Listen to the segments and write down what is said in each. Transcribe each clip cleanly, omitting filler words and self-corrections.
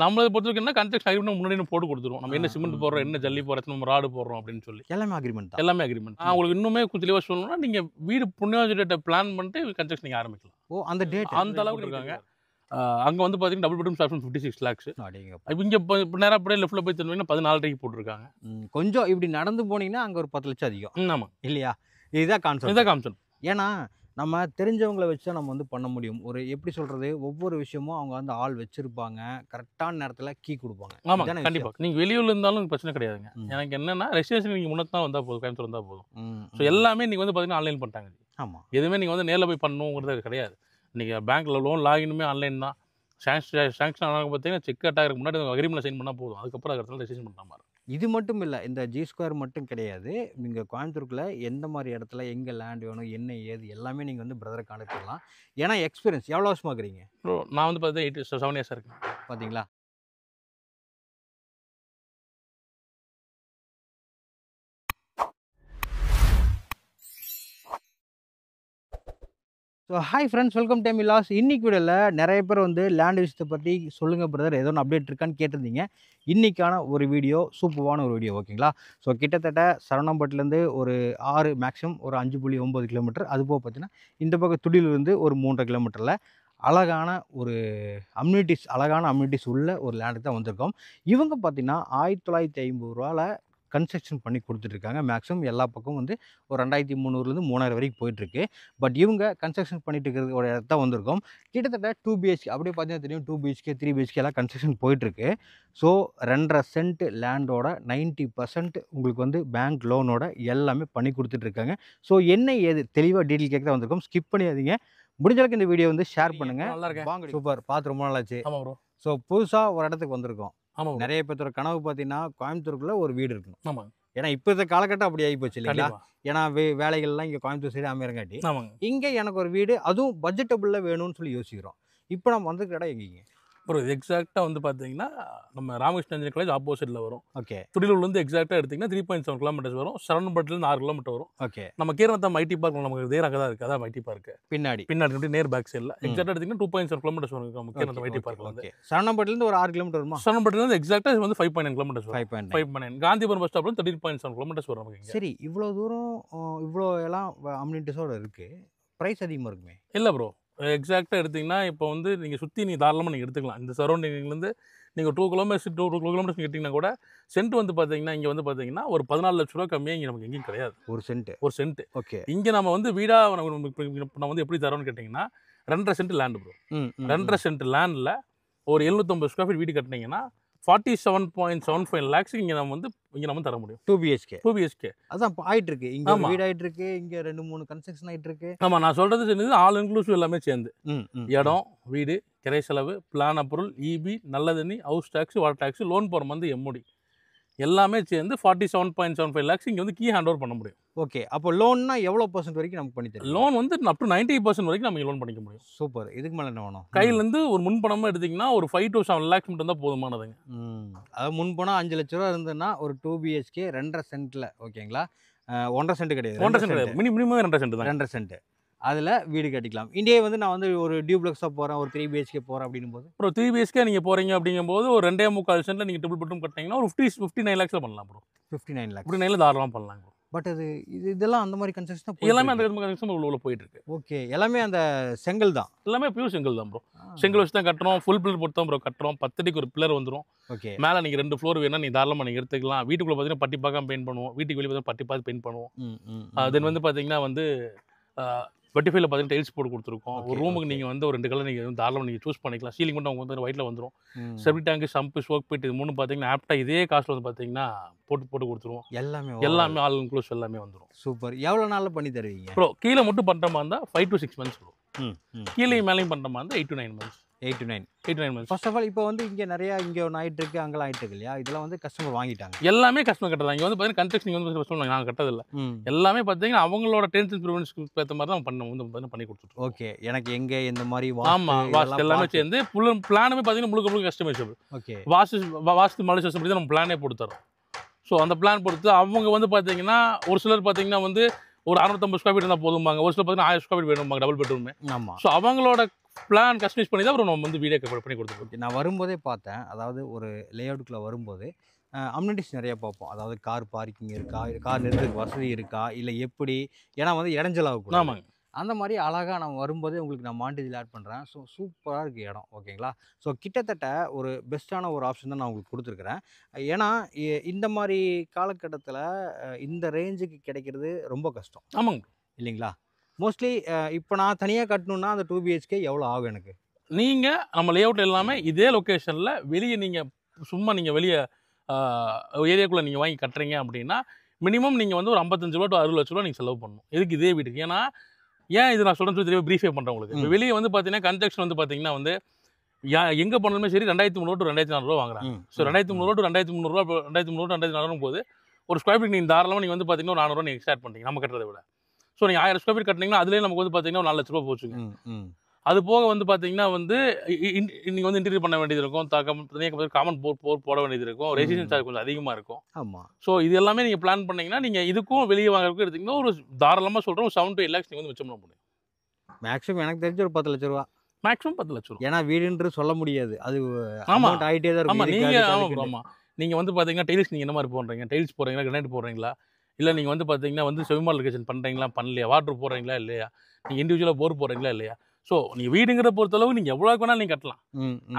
நம்மளை பொறுத்தவரைக்கும் என்ன கன்ஸ்ட்ரக்ஷன் அக்ரிமெண்ட் முன்னாடி போட்டு கொடுத்துருவோம். நம்ம என்ன சிமெண்ட் போடுறோம், என்ன ஜல்லி போடுறோம், நம்ம ராடு போடுறோம் அப்படின்னு சொல்லி எல்லாமே அக்ரிமெண்ட் தான். எல்லாமே அக்ரிமெண்ட். உங்களுக்கு இன்னுமே தெளிவாக சொல்லணும்னா நீங்கள் வீடு புண்ணியாஜிட்ட பிளான் பண்ணிட்டு கன்ஸ்ட்ரக்ஷன் நீங்கள் ஆரம்பிக்கலாம். ஓ அந்த டேட் அந்த அளவுக்கு இருக்காங்க. அங்கே வந்து பார்த்தீங்கன்னா டபுள் பெட்ரூம் ஆப்ஷன் 56 lakhs. இங்கே இப்போ நேராக அப்படியே லெஃப்ட்டில் போய் தருவீங்கன்னா 14.5 போட்டிருக்காங்க. கொஞ்சம் இப்படி நடந்து போனீங்கன்னா அங்கே ஒரு 10 லட்சம் அதிகம். ஆமாம் இல்லையா? இதுதான் கான்செப்ட். இதுதான் கான்செப்ட். ஏன்னா நம்ம தெரிஞ்சவங்களை வச்சு தான் நம்ம வந்து பண்ண முடியும். ஒரு எப்படி சொல்கிறது, ஒவ்வொரு விஷயமும் அவங்க வந்து ஆள் வச்சுருப்பாங்க, கரெக்டான நேரத்தில் கீ கொடுப்பாங்க. ஆமாம் கண்டிப்பாக. நீங்கள் வெளியூரில் இருந்தாலும் பிரச்சனை கிடையாதுங்க. எனக்கு என்னென்னா ரெஜிஸ்ட்ரேஷன் நீங்கள் முன்னே தான் வந்தால் போதும், கோயம்புத்தூர் வந்தால் போதும். ஸோ எல்லாமே நீங்கள் வந்து பார்த்தீங்கன்னா ஆன்லைன் பண்ணிட்டாங்க. ஆமாம், எதுவுமே நீங்கள் வந்து நேரில் போய் பண்ணணுங்கிறது கிடையாது. நீங்கள் பேங்க்கில் லோன் லாகினுமே ஆன்லைன் தான். சாங்ஷன் ஆனாங்க பார்த்தீங்கன்னா செக் கட்டாகிறதுக்கு முன்னாடி அக்ரிமெண்ட் சைன் பண்ணால் போதும். அதுக்கப்புறம் அதுக்கு ரெஜிஸ்ட்ரேஷன் பண்ண மாதிரி. இது மட்டும் இல்லை, இந்த ஜி ஸ்கொயர் மட்டும் கிடையாது. நீங்கள் கோயம்புத்தூருக்குள்ளே எந்த மாதிரி இடத்துல எங்கே லேண்ட் வேணும், என்ன ஏது எல்லாமே நீங்கள் வந்து பிரதரை கான்டாக்ட் பண்ணலாம். ஏன்னா எக்ஸ்பீரியன்ஸ் எவ்வளோ வருஷமாக இருக்கிறீங்க? ப்ரோ நான் வந்து பார்த்தீங்கன்னா 7 years இருக்கேன். பார்த்தீங்களா? So hi friends, welcome to Milas. இன்னைக்கு வீடியோவில் நிறைய பேர் வந்து லேண்ட் விஷயத்தை பற்றி சொல்லுங்கள் பிரதர், ஏதோ ஒன்று அப்டேட் இருக்கான்னு கேட்டிருந்தீங்க. இன்றைக்கான ஒரு வீடியோ சூப்பரான ஒரு வீடியோ, ஓகேங்களா? ஸோ கிட்டத்தட்ட சரவணம்பட்டிலேருந்து ஒரு 6 மேக்ஸிமம் ஒரு 5.9 கிலோமீட்டர், அதுபோக பார்த்தீங்கன்னா இந்த பக்கம் துடியிலிருந்து ஒரு 3.5 கிலோமீட்டரில் அழகான அம்யூனிட்டிஸ் உள்ள ஒரு லேண்டுக்கு தான் வந்திருக்கோம். இவங்க பார்த்தீங்கன்னா 1950 ரூபாவில் கன்ஸ்ட்ரக்ஷன் பண்ணி கொடுத்துட்ருக்காங்க. மேக்ஸிமம் எல்லா பக்கமும் வந்து ஒரு 2300 3000 வரைக்கும் போயிட்டுருக்கு. பட் இவங்க கன்ஸ்ட்ரக்ஷன் பண்ணிட்டு இருக்கிற ஒரு இடத்த வந்திருக்கோம். கிட்டத்தட்ட 2 BHK அப்படியே பார்த்தீங்கன்னா தெரியும், 2 BHK 3 BHK எல்லாம் கன்ஸ்ட்ரக்ஷன் போயிட்டுருக்கு. ஸோ 2.5 சென்ட் லேண்டோட 90% உங்களுக்கு வந்து பேங்க் லோனோட எல்லாமே பண்ணி கொடுத்துட்ருக்காங்க. ஸோ என்ன ஏது தெளிவாக டீட்டெயில் கேட்க தான் வந்திருக்கோம். ஸ்கிப் பண்ணியாதீங்க. முடிஞ்ச அளவுக்கு இந்த வீடியோ வந்து ஷேர் பண்ணுங்கள். நல்லா இருக்கேன். சூப்பர், பார்த்து ரொம்ப நாளாச்சு. ஆமாம் ப்ரோ. ஸோ புதுசாக ஒரு இடத்துக்கு வந்திருக்கோம். ஆமாம், நிறைய பேர்த்தோட கனவு பார்த்தீங்கன்னா கோயம்புத்தூருக்குள்ள ஒரு வீடு இருக்கணும். ஆமாம். ஏன்னா இப்போ இந்த காலகட்டம் அப்படி ஆகி போச்சு இல்லைங்களா? ஏன்னா வேலைகள்லாம் இங்கே கோயம்புத்தூர் சைடு அமையறங்காட்டி ஆமாங்க. இங்கே எனக்கு ஒரு வீடு அதுவும் பட்ஜெட்டபுளில் வேணும்னு சொல்லி யோசிக்கிறோம். இப்போ நம்ம வந்திருக்க இடம் எங்கேங்க ப்ரோ? இது எக்ஸாக்டாக வந்து பார்த்தீங்கன்னா நம்ம ராமகிருஷ்ண இன்ஜினியரிங் காலேஜ் ஆப்போசிட்டில் வரும். ஓகே. துடிலூர்லேருந்து எக்ஸாக்டாக எடுத்திங்கன்னா 3.7 கிலோமீட்டர்ஸ் வரும். சரவணம்பட்டிலேருந்து 6 கிலோமீட்டர் வரும். ஓகே. நம்ம கீரநத்தம் ஐடி பார்க் நமக்கு இதே அங்கே தான் இருக்குது. அதான் ஐடி பார்க் பின்னாடி நேர் பேக் சைடில் எக்ஸாக்டாக எடுத்திங்கன்னா 2.7 கிலோமீட்டர்ஸ் வரும். நம்ம கீரநத்தம் ஐடி பார்க்கில் வந்து சரவணம்பட்டிலேருந்து ஒரு 6 கிலோமீட்டர் வருமா? சரவணம்பட்டிலேருந்து எக்ஸாக்டாக வந்து 5.9 கிலோமீட்டர்ஸ் வரும். 5.9. காந்திபுரம் பஸ் ஸ்டாப்லேருந்து 13.7 கிலோமீட்டர்ஸ் வரும் நமக்கு. சரி, இவ்வளோ தூரம் இவ்வளோ எல்லாம் அம்யூனிட்டிஸோடு இருக்குது, ப்ரைஸ் அதிகமாக இருக்குமே? இல்லை ப்ரோ, எக்ஸாக்டாக எடுத்திங்கன்னா இப்போ வந்து நீங்கள் சுற்றி நீங்கள் தாராளமாக நீங்கள் எடுத்துக்கலாம். இந்த சரௌண்டிங்லேருந்து நீங்கள் 2 கிலோமீட்டர்ஸ் கேட்டிங்கன்னா கூட சென்ட் வந்து பார்த்தீங்கன்னா இங்கே வந்து பார்த்தீங்கன்னா ஒரு 14 லட்ச ரூபா கம்மியாக இங்கே நமக்கு எங்கேயும் கிடையாது. ஒரு சென்ட். ஓகே. இங்கே நம்ம வந்து வீடாக நம்ம வந்து எப்படி தரோன்னு கேட்டிங்கன்னா 2.5 சென்ட் லேண்டு ப்ரோ. 2.5 சென்ட் லேண்டில் ஒரு 750 ஸ்கொயர் ஃபீட் வீடு கட்டினீங்கன்னா 47.75 lakhs இங்கே நம்ம தர முடியும். 2 BHK. அதான் ஆயிட்டு இருக்கு. இங்கே வீடு ஆயிட்டு இருக்கு, இங்கே 2-3 கன்ஸ்ட்ரக்ஷன் ஆயிட்டு இருக்கு. ஆமாம், நான் சொல்றது சேர்ந்து ஆல் இன்க்ளூசிவ் எல்லாமே சேர்ந்து இடம், வீடு, கிரை செலவு, பிளான் அப்ரூவல், இபி, நல்ல தண்ணி, house tax, water tax, loan போகிற வந்து எம்ஓடி எல்லாமே சேர்ந்து 47.75 lakhs இங்கே வந்து கீ ஹேண்ட் ஓவர் பண்ண முடியும். ஓகே. அப்போ லோன்னா எவ்வளோ % வரைக்கும் நமக்கு பண்ணி தரும்? லோன் வந்து அப் டு 90% வரைக்கும் நம்ம லோன் பண்ணிக்க முடியும். சூப்பர். இதுக்கு மேலே என்ன வேணும்? கையிலேருந்து ஒரு முன்பணமாக எடுத்திங்கன்னா ஒரு 5 to 7 lakhs மட்டும் தான் போதுமானதுங்க. அதாவது முன்பணம் 5 லட்ச ரூபா இருந்ததுன்னா ஒரு 2 BHK 2.5 சென்ட்டில், ஓகேங்களா? 1.5 சென்ட் கிடையாது, 1.5 சென்ட் கிடையாது, மினிமம் 2.5 சென்ட் தான். 2.5 சென்ட் அதில் வீடு கட்டிக்கலாம். இந்தியா வந்து நான் வந்து ஒரு டியூப்ளெக்ஸாக போகிறேன், ஒரு 3 BHK போகிறேன் அப்படின்னும் போது ப்ரோ 3 BHK நீங்கள் போகிறீங்க அப்படிங்கும்போது ஒரு 2.25 சென்ட்டில் நீங்கள் டபுள் பெட்ரூம் கட்டினீங்கன்னா ஒரு 59 lakhs lakhs ப்ரோ. 59 lakhs 59 தாராளமாக பண்ணலாம் ப்ரோ. பட் அது இதெல்லாம் அந்த மாதிரி கன்ஸ்ட்ரக்ஷன் தான் எல்லாமே அந்த கன்ஸ்ட்ரக்ஷன் உள்ள போயிட்டு இருக்கு. ஓகே. எல்லாமே அந்த செங்கல் தான், எல்லாமே பியூர் செங்கல் தான் ப்ரோ. செங்கல் வச்சு தான் கட்டுறோம். ஃபுல் பில்லர் போட்டு தான் ப்ரோ கட்டுறோம். 10 அடிக்கு ஒரு பில்லர் வந்துடும். ஓகே. மேலே நீங்கள் 2 ஃப்ளோர் வேணால் நீங்கள் தாராளமாக நீங்கள் எடுத்துக்கலாம். வீட்டுக்குள்ளே பார்த்தீங்கன்னா பட்டி பார்க்காம பெயிண்ட் பண்ணுவோம். வீட்டுக்கு வெளியே பார்த்தீங்கன்னா பட்டி பார்த்து பெயிண்ட் பண்ணுவோம். தென் வந்து பார்த்தீங்கன்னா வந்து வெட்டிஃபைல பார்த்தீங்கன்னா டைல்ஸ் போட்டு கொடுத்துருக்கோம். ஒரு ரூமுக்கு நீங்கள் வந்து ஒரு 2 கலர் நீங்கள் தாராளமாக நீங்கள் சூஸ் பண்ணிக்கலாம். சீலிங் மட்டும் அவங்க வந்து ஒயிட்டில் வந்துடும். செப்டி டேங்க், சம்பு, ஸ்மோக் பீட் இது 3 பார்த்தீங்கன்னா ஆப்டாக இதே காஸ்ட்டில் வந்து பார்த்தீங்கன்னா போட்டு கொடுத்துருவோம். எல்லாமே ஆல் இன்க்ளூசிவ் எல்லாமே வந்துடும். சூப்பர். எவ்வளோ நாளில் பண்ணி தருவீங்க ப்ரோ? கீழே மட்டும் பண்ணுற மாதிரி இருந்தால் 5 to 6 months ப்ரோ. கீழே மேலேயும் பண்ணுற மாதிரி இருந்தால் 8 to 9 months. 8 to 9 months. First of all இப்போ வந்து இங்கே நிறையா இங்கே ஒன்று ஆகிட்டு இருக்கு, அங்கெல்லாம் ஆகிட்டு இருக்கு இல்லையா? இதெல்லாம் வந்து கஸ்டமர் வாங்கிட்டாங்க. எல்லாமே கஸ்டமர் கட்டுறாங்க. இங்கே வந்து பார்த்தீங்கன்னா கன்ஸ்ட்ரக்ஷன் வந்து கஸ்டமர் நாங்கள் கட்டதில்லை. எல்லாமே பார்த்தீங்கன்னா அவங்களோட டென்ஷன் ப்ரிவென்ஷனுக்கு ஏற்ற மாதிரி தான் பண்ணி கொடுத்துருக்கோம். ஓகே. எனக்கு எங்கே எந்த மாதிரி வாஸ்து எல்லாமே சேர்ந்து பிளானுமே பார்த்தீங்கன்னா முழுக்க கஸ்டமைசபிள். ஓகே. வாஸ்து மலை சிஸ்டம் தான் நம்ம பிளானே போட்டு தரோம். ஸோ அந்த பிளான் பொறுத்து அவங்க வந்து பார்த்தீங்கன்னா ஒரு சிலர் பார்த்தீங்கன்னா வந்து ஒரு 650 ஸ்கொயர் ஃபீட் இருந்தால் போதுமாங்க. ஒரு சிலர் பார்த்தீங்கன்னா 1000 ஸ்கொயர் ஃபீட் வேணுமாங்க டபுள் பெட்ரூமே. ஆமாம். ஸோ அவங்களோட பிளான் கஸ்டமைஸ் பண்ணி தான் அப்புறம் நம்ம வந்து வீடியோ பண்ணி கொடுத்துருக்கோம். ஓகே. நான் வரும்போதே பார்த்தேன். அதாவது ஒரு லேஅவுட்டுக்குள்ள வரும்போது அம்யூனிட்டிஸ் நிறைய பார்ப்போம். அதாவது கார் பார்க்கிங் இருக்கா? கார் நிறுத்துறதுக்கு வசதி இருக்கா? இல்ல எப்படி? ஏன்னா வந்து இடைஞ்சல் ஆகக்கூடாது. ஆமாங்க. அந்த மாரி அழகா நான் வரும்போதே உங்களுக்கு நான் மாண்டேஜில ஆட் பண்றேன். ஸோ சூப்பரா இருக்கு இடம். ஓகேங்களா? ஸோ கிட்டத்தட்ட ஒரு பெஸ்ட்டான ஒரு ஆப்ஷன் தான் நான் உங்களுக்கு குடுத்துருக்கிறேன். ஏன்னா இந்த மாரி காலகட்டத்தில இந்த ரேஞ்சுக்கு கிடைக்கிறது ரொம்ப கஷ்டம். ஆமாங்க. இல்லைங்களா? மோஸ்ட்லி இப்ப நான் தனியா கட்டணும்னா அந்த 2 பிஹெச்கே எவ்வளோ ஆகும் எனக்கு? நீங்க நம்ம லேஅவுட் எல்லாமே இதே லொகேஷன்ல வெளிய நீங்க சும்மா நீங்க வெளிய ஏரியாக்குள்ள நீங்க வாங்கி கட்டுறீங்க அப்படின்னா, மினிமம் நீங்க வந்து ஒரு 55 லட்சம் to 60 லட்சம் நீங்க செலவு பண்ணணும். எதுக்கு இதே வீட்டுக்கு? ஏன்னா, ஏன் இது நான் சொல்றேன்னு சொல்லி தெளிவா பிரீஃபே பண்றேன் உங்களுக்கு. இப்ப வெளிய வந்து பார்த்தீங்கன்னா, கன்ஸ்ட்ரக்ஷன் வந்து பார்த்தீங்கன்னா வந்து எங்க போனாலுமே சரி ரூ. 2300 to ரூ. 2400 வாங்குறாங்க. ஸோ ரூ. 2300 to ரூ. 2300 2400 போது ஒரு ஸ்கொயர் ஃபீட் நீங்க தாராளமா நீங்க வந்து பார்த்தீங்கன்னா, ஒரு ரூ. 400 நீங்க எக்ஸ்ட்ரா ஆட் பண்றீங்க நம்ம கட்டுறத விட. ஸோ நீங்க 1000 ஸ்கொயர் ஃபீட் கட்டுனீங்கன்னா, அதிலேயே நமக்கு வந்து பார்த்தீங்கன்னா, ஒரு ரூ. 4 லட்சம் போச்சுங்க. அது போக வந்து பார்த்தீங்கன்னா வந்து நீங்க வந்து இன்டீரியர் பண்ண வேண்டியது இருக்கும். தனியாக காமன் போட வேண்டியது இருக்கும். ரெசிடென்ஸ் சார்ஜ் கொஞ்சம் அதிகமா இருக்கும். ஆமா. ஸோ இது எல்லாமே நீங்க பிளான் பண்ணீங்கன்னா, நீங்க இதுக்கும் வெளிய வாங்குறதுக்கும் எடுத்தீங்கன்னா, ஒரு தாராளமா சொல்றேன் ஒரு 7 to 8 lakhs நீங்க வந்து மிச்சம் பண்ண முடியும். மேக்ஸிமம் எனக்கு தெரிஞ்சு ஒரு ரூ. 10,00,000. மேக்ஸிமம் 10 லட்சம். ஏன்னா வீடுன்றது சொல்ல முடியாது. அது ஆமா. அமௌண்ட் ஆயிட்டே தான் ஆமா. இருக்கும். நீங்க இதுக்கு ஆமா அதுக்குன்னு. ஆமா. நீங்க வந்து பார்த்தீங்கன்னா, டைல்ஸ் நீங்க என்ன மாரி போடுறீங்க? டைல்ஸ் போடுறீங்களா? கிரானைட் போடுறீங்களா? இல்ல நீங்க வந்து பார்த்தீங்கன்னா வந்து செமி மாடுலேஷன் பண்றீங்களா? பண்ணலையா? வாட்டர் போடுறீங்களா? இல்லையா? நீங்க இண்டிவிஜுவலா போர் போடுறீங்களா? இல்லையா? ஸோ நீங்க வீடுங்கிற பொறுத்தளவு நீங்க எவ்வளோக்கு வேணாலும் நீங்க கட்டலாம்.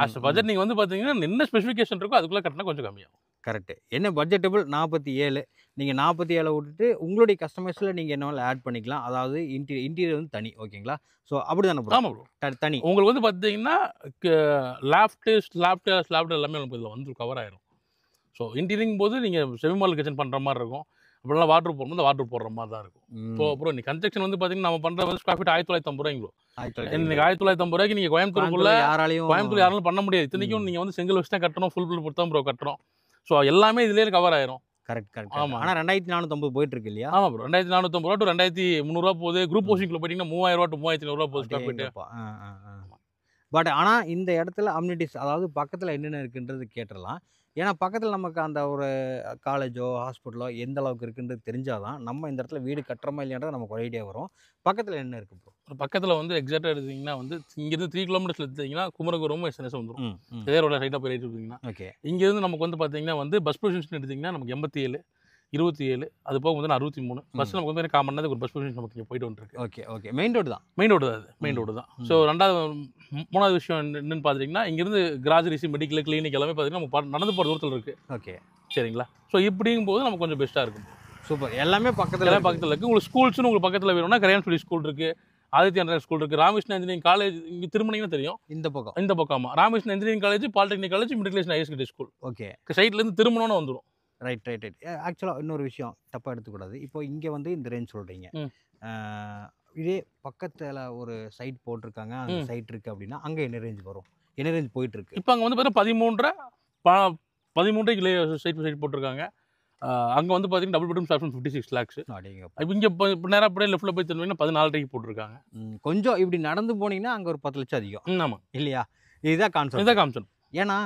ஆஸ் பட்ஜெட் நீங்க வந்து பார்த்தீங்கன்னா, என்ன ஸ்பெசிஃபிகேஷன் இருக்கோ அதுக்குள்ள கட்டினா கொஞ்சம் கம்மியாகும். கரெக்ட். என்ன பட்ஜெட்டபிள் 47. நீங்க 47 விட்டுட்டு உங்களுடைய கஸ்டமைஸ்ல நீங்க என்ன வேணாலும் ஆட் பண்ணிக்கலாம். அதாவது இன்டீரியர் வந்து தனி. ஓகேங்களா? ஸோ அப்படிதானே ப்ரோ? ஆமா ப்ரோ. தனி. உங்களுக்கு வந்து பார்த்தீங்கன்னா, க ஸ்லாப்ட் எல்லாமே உங்களுக்கு இதில வந்து கவர் ஆயிரும். ஸோ இன்டீரியரிங் போது நீங்க செமி மாடுலேஷன் பண்ற மாரி இருக்கும். அப்படிலாம் வாட்டர் போடும்போது வாட்டர் போடுற மாரி தான் இருக்கும். இப்போ ப்ரோ நீ கன்ஸ்ட்ரக்ஷன் வந்து பார்த்தீங்கன்னா, நம்ம பண்ற வந்து ஸ்கொயர் ஃபீட் ரூ. 1950 ப்ரோ. இன்னைக்கு ரூ. 1950 நீங்க கோயம்புத்தூருக்குள்ள கோயம்புத்தூர் யாராலும் பண்ண முடியாது. இத்தனைக்கும் நீங்க வந்து செங்கல் வச்சு தான் கட்டணும். ஃபுல் பில் போட்டு தான் ப்ரோ கட்டுறோம். ஸோ எல்லாமே இதுலயே கவர் ஆயிரும். கரெக்ட். ஆமா. ஆனா 2450 போயிட்டு இருக்கு இல்லையா? ஆமா ப்ரோ. ரூ. 2450 to ரூ. 2300 போகுது. குரூப் ஹவுசிங்ல போயிட்டீங்கன்னா ரூ. 3000 to ரூ. 3500 போகுது ஸ்கொயர் ஃபீட். அடேங்கப்பா. பட் ஆனா இந்த இடத்துல அம்யூனிட்டிஸ் அதாவது பக்கத்துல என்னென்ன இருக்குன்றது கேட்டுறலாம். ஏன்னா பக்கத்துல நமக்கு அந்த ஒரு காலேஜோ, ஹாஸ்பிட்டலோ எந்த அளவுக்கு இருக்குன்றது தெரிஞ்சா தான் நம்ம இந்த இடத்துல வீடு கட்டுறோமா இல்லையான்றது நமக்கு ஒரு ஐடியா வரும். பக்கத்துல என்ன இருக்கு ப்ரோ? பக்கத்துல வந்து எக்ஸாக்ட்டா எடுத்தீங்கன்னா வந்து இங்கேருந்து 3 கிலோமீட்டர்ஸ்ல எடுத்தீங்கன்னா குமரகுரமும் எஸ்என்எஸ் வந்துரும். இதே ரோட்ல ஸ்ட்ரைட்டா போய் ரைட் எடுத்தீங்கன்னா. ஓகே. இங்கேருந்து நமக்கு வந்து பார்த்தீங்கன்னா வந்து பஸ் பொசிஷன் எடுத்தீங்கன்னா நமக்கு 87, 27 அது போக வந்து 63. பஸ் நமக்கு வந்து 1/4 மணி நேரத்துக்கு ஒரு பஸ் பொசிஷன் நமக்கு இங்க போயிட்டு வந்துருக்கு. ஓகே. மெயின் ரோடு தான். மெயின் ரோடு தான் அது. மெயின் ரோடு தான். ஸோ 3வது விஷயம் என்னன்னு பார்த்துட்டீங்கன்னா, இங்கேருந்து கிராசரிஸ், மெடிக்கல், கிளினிக் எல்லாமே பார்த்தீங்கன்னா நம்ம நடந்து போகிற தூரத்தில் இருக்குது. ஓகே. சரிங்களா? ஸோ இப்படிங்கும்போது நமக்கு கொஞ்சம் பெஸ்ட்டாக இருக்கும். சூப்பர். எல்லாமே பக்கத்துல எல்லாம் பக்கத்தில் இருக்குது. உங்களுக்கு ஸ்கூல்ஸ்னு உங்களுக்கு பக்கத்தில் வேணும்னா கரையான்குடி ஸ்கூல் இருக்குது, ஆதித்யா இன்டர்நேஷனல் ஸ்கூல் இருக்குது, ராமகிருஷ்ணா இன்ஜினியரிங் காலேஜ் இங்கே திருமணிங்கன்னா தெரியும். இந்த பக்கம். இந்த பக்கமா Ramakrishna engineering college, polytechnic college, matriculation higher secondary school. Okay. சைட்லேருந்து திருமணம்னு வந்துடும். ரைட். ஆக்சுவலா இன்னொரு விஷயம் தப்பா எடுத்துக்கூடாது. இப்போ இங்க வந்து இந்த ரேஞ்ச் சொல்றீங்க. இதே பக்கத்துல ஒரு சைட் போட்டிருக்காங்க. அந்த சைட் இருக்கு அப்படின்னா அங்க என்ன ரேஞ்ச் வரும்? என்ன ரேஞ்ச் போயிட்டு இருக்கு? இப்போ அங்கே வந்து பார்த்தீங்கன்னா 13 சைட் போட்டிருக்காங்க. அங்கே வந்து பார்த்தீங்கன்னா டபுள் பெட்ரூம் ஆப்ஷன் 56 lakhs. இப்போ இங்கே இப்போ நேராக அப்படியே லெஃப்ட்டில் போய் தருவீங்கன்னா 14 போட்டிருக்காங்க. கொஞ்சம் இப்படி நடந்து போனீங்கன்னா அங்கே ஒரு 10 லட்சம் அதிகம். ஆமாம். இல்லையா? இதுதான் கான்செப்ட். ஏன்னா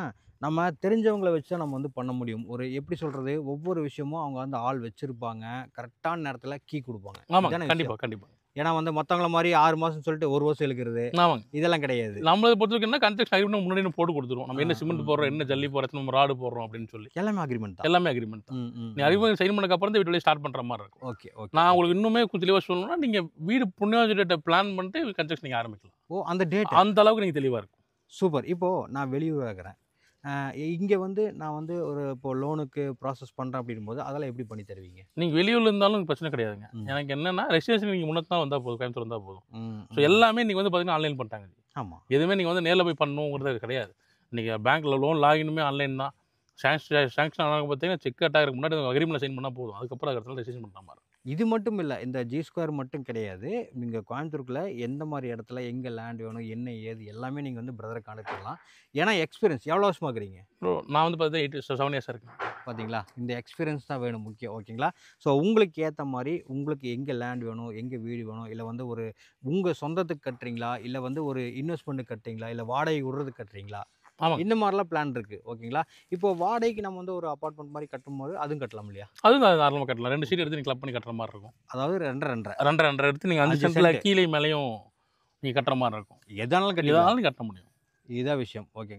நம்ம தெரிஞ்சவங்களை வச்சு தான் நம்ம வந்து பண்ண முடியும். ஒரு எப்படி சொல்றது, ஒவ்வொரு விஷயமும் அவங்க வந்து ஆள் வச்சிருப்பாங்க. கரெக்டான நேரத்தில் கீ கொடுப்பாங்க. ஆமாம். கண்டிப்பாக. ஏன்னா வந்து மற்றவங்கள மாதிரி 6 மாதம் சொல்லிட்டு 1 வருஷம் இழுக்கிறது ஆமாங்க இதெல்லாம் கிடையாது. நம்மளை பொறுத்த வரைக்கும் என்ன கன்ஸ்ட்ரக்ஷன் அக்ரிமெண்ட் முன்னாடி போட்டு கொடுத்துருவோம். நம்ம என்ன சிமெண்ட் போடுறோம், என்ன ஜல்லி போடுறோம், நம்ம ராடு போடுறோம் அப்படின்னு சொல்லி எல்லாமே அக்ரிமெண்ட் தான். எல்லாமே அக்ரிமெண்ட் தான். நீ அக்ரிமெண்ட் சைன் பண்ணதுக்கு அப்புறம் தான் வீட்டு ஸ்டார்ட் பண்ணுற மாதிரி இருக்கும். ஓகே. நான் உங்களுக்கு இன்னுமே கொஞ்சம் தெளிவாக சொல்லணும்னா, நீங்கள் வீடு புண்ணியாவதி டேட்டை பிளான் பண்ணிட்டு கன்ஸ்ட்ரக்ஷன் நீங்கள் ஆரம்பிக்கலாம். அந்த டேட் அந்த அளவுக்கு நீங்கள் தெளிவாக இருக்கும். சூப்பர். இப்போது நான் வெளியூர் இருக்கிறேன். இங்கே வந்து நான் வந்து ஒரு இப்போ லோனுக்கு ப்ராசஸ் பண்ணுறேன் அப்படின்போது அதெல்லாம் எப்படி பண்ணி தருவீங்க? நீங்கள் வெளியூரில் இருந்தாலும் பிரச்சனை கிடையாதுங்க. எனக்கு என்னென்னா ரெஜிஸ்ட்ரேஷன் நீங்கள் முன்னே தான் வந்தால் போதும், கோயம்புத்தூர் வந்தால் போதும். ஸோ எல்லாமே நீங்கள் வந்து பார்த்தீங்கன்னா ஆன்லைன் பண்ணிட்டாங்க. ஆமாம். எதுவுமே நீங்கள் வந்து நேரில் போய் பண்ணணுங்கிறது கிடையாது. நீங்கள் பேங்க்கில் லோன் லாகினுமே ஆன்லைன் தான். சாங்ஷன் ஆனாங்க பார்த்தீங்கன்னா செக் கட்டாகிறதுக்கு முன்னாடி அக்ரிமெண்ட் சைன் பண்ணால் போதும். அதுக்கப்புறம் அதுக்கு ரெஜிஸ்ட்ரேஷன் பண்ணுற மாதிரி. இது மட்டும் இல்லை, இந்த G2 மட்டும் கிடையாது. நீங்கள் கோயம்புத்தூருக்குள்ள எந்த மாதிரி இடத்துல எங்கே லேண்ட் வேணும், என்ன ஏது எல்லாமே நீங்கள் வந்து பிரதரை கான்டாக்ட் பண்ணலாம். ஏன்னா எக்ஸ்பீரியன்ஸ் எவ்வளோ வருஷமாக இருக்கிறீங்க? நான் வந்து பார்த்தீங்கன்னா 7 years இருக்கேன். பார்த்தீங்களா? இந்த எக்ஸ்பீரியன்ஸ் தான் வேணும் முக்கியம். ஓகேங்களா? ஸோ உங்களுக்கு ஏற்ற மாதிரி உங்களுக்கு எங்கே லேண்ட் வேணும், எங்கே வீடு வேணும், இல்லை வந்து ஒரு உங்கள் சொந்தத்துக்கு கட்டுறீங்களா, இல்லை வந்து ஒரு இன்வெஸ்ட்மெண்ட்டுக்கு கட்டுறீங்களா, இல்லை வாடகை விடுறதுக்கு கட்டுறீங்களா, இந்த மாதிரிலாம் பிளான் இருக்குது. ஓகேங்களா? இப்போ வாடகைக்கு நம்ம வந்து ஒரு அப்பார்ட்மெண்ட் மாதிரி கட்டும்போது அதுவும் கட்டலாம் இல்லையா? அதுவும் தாராளமாக கட்டலாம். 2 ஷீட் எடுத்து நீங்கள் கிளப் பண்ணி கட்டுற மாதிரி இருக்கும். அதாவது 2.5 எடுத்து நீங்கள் 5 சென்டில் கீழே மேலேயும் நீங்கள் கட்டுற மாதிரி இருக்கும். எதானாலும் கட்டிக்கலாம். இதனாலும் கட்ட முடியும். இதுதான் விஷயம். ஓகே.